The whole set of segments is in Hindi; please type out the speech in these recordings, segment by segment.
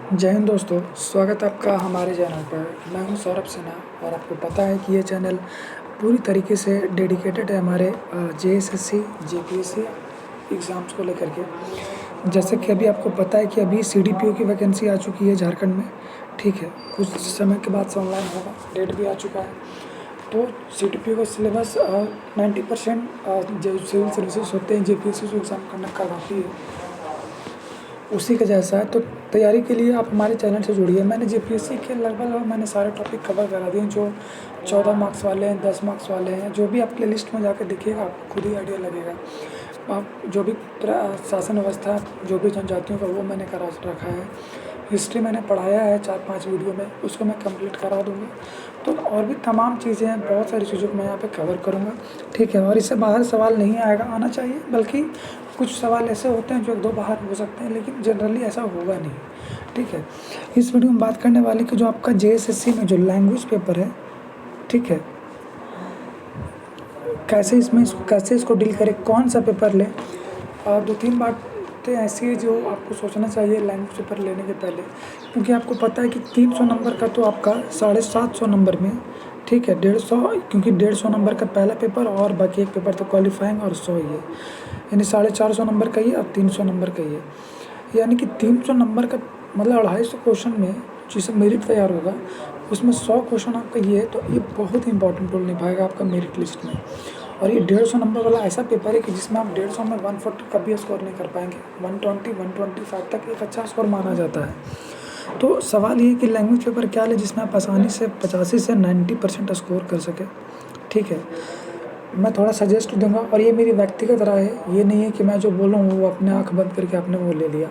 जय हिंद दोस्तों, स्वागत है आपका हमारे चैनल पर। मैं हूं सौरभ सिन्हा और आपको पता है कि ये चैनल पूरी तरीके से डेडिकेटेड है हमारे जेएसएससी, जेपीएससी एग्ज़ाम्स को लेकर के। जैसे कि अभी आपको पता है कि अभी सीडीपीओ की वैकेंसी आ चुकी है झारखंड में, ठीक है। कुछ समय के बाद से ऑनलाइन होगा, डेट भी आ चुका है। तो सीडीपीओ का सिलेबस 90% जो सिविल सर्विसेज होते हैं जेपीएससी जो एग्ज़ाम कंडक्ट करवाती है उसी का जैसा है। तो तैयारी के लिए आप हमारे चैनल से जुड़िए। मैंने जेपीएससी के लगभग मैंने सारे टॉपिक कवर करा दिए, जो 14 मार्क्स वाले हैं, 10 मार्क्स वाले हैं। जो भी आप प्ले लिस्ट में जाकर देखिएगा आपको खुद ही आइडिया लगेगा। आप जो भी शासन व्यवस्था, जो भी जनजातियों का, वो मैंने करा रखा है। हिस्ट्री मैंने पढ़ाया है 4-5 वीडियो में, उसको मैं कंप्लीट करा दूँगा। तो और भी तमाम चीज़ें हैं, बहुत सारी चीज़ों को मैं यहाँ पे कवर करूँगा, ठीक है। और इससे बाहर सवाल नहीं आना चाहिए, बल्कि कुछ सवाल ऐसे होते हैं जो 1-2 बाहर हो सकते हैं, लेकिन जनरली ऐसा होगा नहीं, ठीक है। इस वीडियो में बात करने वाले कि जो आपका जेएसएससी में जो लैंग्वेज पेपर है, ठीक है, कैसे इसको डील करें, कौन सा पेपर लें। और 2-3 बातें ऐसी है जो आपको सोचना चाहिए लैंग्वेज पेपर लेने के पहले, क्योंकि आपको पता है कि 300 नंबर का तो आपका 750 नंबर में, ठीक है, 150, क्योंकि 150 नंबर का पहला पेपर और बाकी एक पेपर तो क्वालिफाइंग और 100 ही है, यानी 450 नंबर का ही और 300 नंबर का ही है। यानी कि 300 नंबर का मतलब 250 क्वेश्चन में जिससे मेरिट तैयार होगा, उसमें 100 क्वेश्चन आपका ये है, तो ये बहुत ही इंपॉर्टेंट रोल निभाएगा आपका मेरिट लिस्ट में। और ये 150 नंबर वाला ऐसा पेपर है कि जिसमें आप 150 में 140 कभी स्कोर नहीं कर पाएंगे। 120, 125 तक एक अच्छा स्कोर माना जाता है। तो सवाल ये है कि लैंग्वेज पेपर क्या लें जिसमें आप आसानी से 85 से 90% स्कोर कर सकें, ठीक है। मैं थोड़ा सजेस्ट दूंगा, और ये मेरी व्यक्तिगत राय है, ये नहीं है कि मैं जो बोल रहा हूँ वो अपने आँख बंद करके आपने वो ले लिया,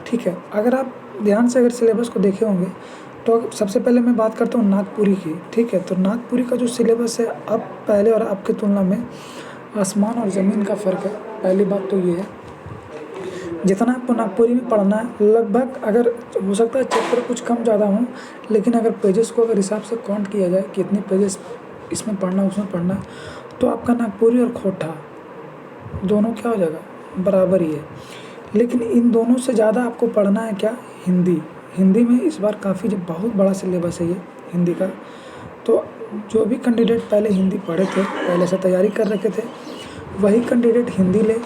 ठीक है। अगर आप ध्यान से अगर सिलेबस को देखे होंगे तो सबसे पहले मैं बात करता हूँ नागपुरी की, ठीक है। तो नागपुरी का जो सिलेबस है, अब पहले और अब की तुलना में आसमान और ज़मीन का फ़र्क है। पहली बात तो ये है, जितना आपको नागपुरी में पढ़ना है, लगभग अगर हो सकता है चैप्टर कुछ कम ज़्यादा हों, लेकिन अगर पेजेस को अगर हिसाब से काउंट किया जाए कितने पेजेस इसमें पढ़ना उसमें पढ़ना, तो आपका नागपुरी और खोटा दोनों क्या हो जाएगा, बराबर ही है। लेकिन इन दोनों से ज़्यादा आपको पढ़ना है क्या, हिंदी। हिंदी में इस बार काफ़ी जब बहुत बड़ा सिलेबस है ये हिंदी का। तो जो भी कैंडिडेट पहले हिंदी पढ़े थे, पहले से तैयारी कर रखे थे, वही कैंडिडेट हिंदी ले।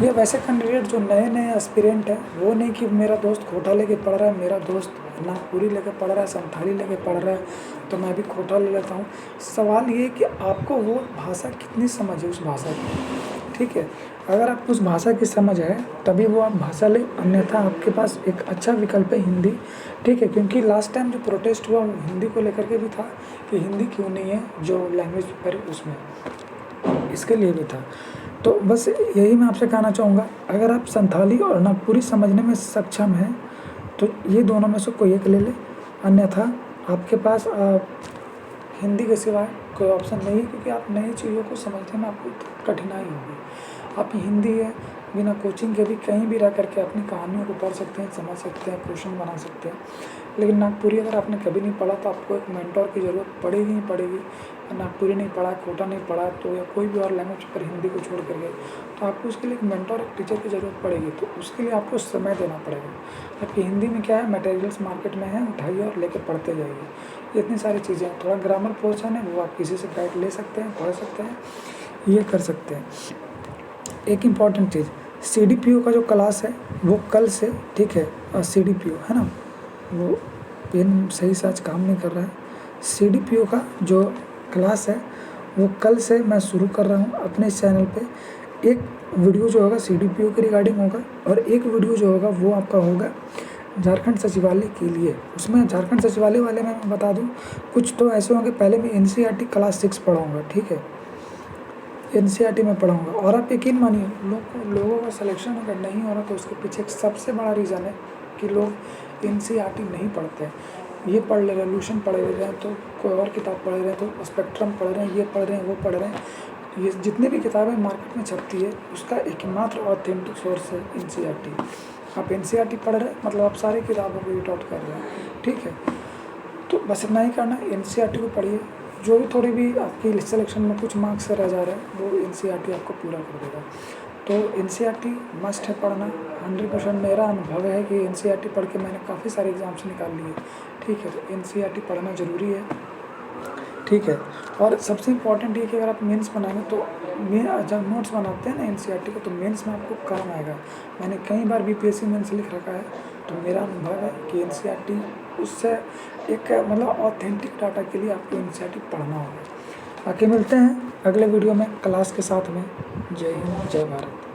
या वैसे कैंडिडेट जो नए नए एस्पिरेंट है, वो नहीं कि मेरा दोस्त खोटा लेके पढ़ रहा है, मेरा दोस्त नागपुरी लेके पढ़ रहा है, संथाली लेके पढ़ रहा है, तो मैं भी खोटा ले लेता हूँ। सवाल ये है कि आपको वो भाषा कितनी समझ है उस भाषा की, ठीक है। अगर आपको उस भाषा की समझ है तभी वो आप भाषा लें, अन्यथा आपके पास एक अच्छा विकल्प है हिंदी, ठीक है। क्योंकि लास्ट टाइम जो प्रोटेस्ट हुआ वो हिंदी को लेकर के भी था कि हिंदी क्यों नहीं है जो लैंग्वेज पेपर उसमें, इसके लिए भी था। तो बस यही मैं आपसे कहना चाहूँगा, अगर आप संथाली और नागपुरी समझने में सक्षम हैं तो ये दोनों में से कोई एक ले लें, अन्यथा आपके पास हिंदी के सिवाय कोई ऑप्शन नहीं है, क्योंकि आप नई चीज़ों को समझने में आपको कठिनाई होगी। आप हिंदी है बिना कोचिंग के भी कहीं भी रह करके अपनी कहानियों को पढ़ सकते हैं, समझ सकते हैं, क्वेश्चन बना सकते हैं। लेकिन नागपुरी अगर आपने कभी नहीं पढ़ा तो आपको एक मेंटोर की ज़रूरत पड़ेगी ही पड़ेगी। नागपुरी नहीं पढ़ा, कोटा नहीं पढ़ा, तो या कोई भी और लैंग्वेज पर हिंदी को छोड़ करके, तो आपको उसके लिए एक मेंटोर, एक टीचर की ज़रूरत पड़ेगी। तो उसके लिए आपको समय देना पड़ेगा। जबकि हिंदी में क्या है, मटेरियल्स मार्केट में है, उठाइए और लेकर पढ़ते जाइए। इतनी सारी चीज़ें हैं। थोड़ा ग्रामर पोर्शन है वो आप किसी से गाइड ले सकते हैं, पढ़ सकते हैं, ये कर सकते हैं। एक इम्पॉर्टेंट चीज़, सीडीपीओ का जो क्लास है वो कल से, ठीक है, और सीडीपीओ है ना, वो पेन सही से आज काम नहीं कर रहा है। सीडीपीओ का जो क्लास है वो कल से मैं शुरू कर रहा हूँ अपने इस चैनल पे। एक वीडियो जो होगा सीडीपीओ के रिगार्डिंग होगा, और एक वीडियो जो होगा वो आपका होगा झारखंड सचिवालय के लिए। उसमें झारखंड सचिवालय वाले में मैं बता दूँ, कुछ तो ऐसे होंगे, पहले मैं एनसीईआरटी क्लास 6 पढ़ाऊँगा, ठीक है, एनसीईआरटी में पढ़ाऊँगा। और आप यकीन मानिए, लोगों का सिलेक्शन अगर नहीं हो रहा तो उसके पीछे एक सबसे बड़ा रीज़न है कि लोग एनसीईआरटी नहीं पढ़ते हैं। ये पढ़ ले रहे हैं, लूसेंट पढ़ ले रहे हैं, तो कोई और किताब पढ़ रहे हैं, तो स्पेक्ट्रम पढ़ रहे हैं, ये पढ़ रहे हैं, वो पढ़ रहे हैं। ये जितनी भी किताबें मार्केट में छपती है उसका एकमात्र ऑथेंटिक सोर्स है एनसीईआरटी। आप एनसीईआरटी पढ़ रहे हैं मतलब आप सारी किताबों को रीड आउट कर रहे हैं, ठीक है। तो बस इतना ही करना है, एनसीईआरटी को पढ़िए। जो भी थोड़ी भी आपकी सिलेक्शन में कुछ मार्क्स रह जा रहे हैं वो एनसीईआरटी आपको पूरा कर देगा। तो एनसीईआरटी मस्ट है पढ़ना। 100% मेरा अनुभव है कि एनसीईआरटी पढ़ के मैंने काफ़ी सारे एग्ज़ाम्स निकाल लिए। ठीक है, तो एनसीईआरटी पढ़ना ज़रूरी है। ठीक है, और सबसे इम्पॉर्टेंट ये कि अगर आप मेंस बनाएंगे तो जब नोट्स बनाते हैं ना एनसीईआरटी को, तो मेंस में आपको काम आएगा। मैंने कई बार बीपीएससी मेंस लिख रखा है, तो मेरा अनुभव है कि एनसीईआरटी उससे एक मतलब ऑथेंटिक डाटा के लिए आपको एनसीईआरटी पढ़ना होगा। बाकी मिलते हैं अगले वीडियो में क्लास के साथ में। जय हिंद, जय भारत।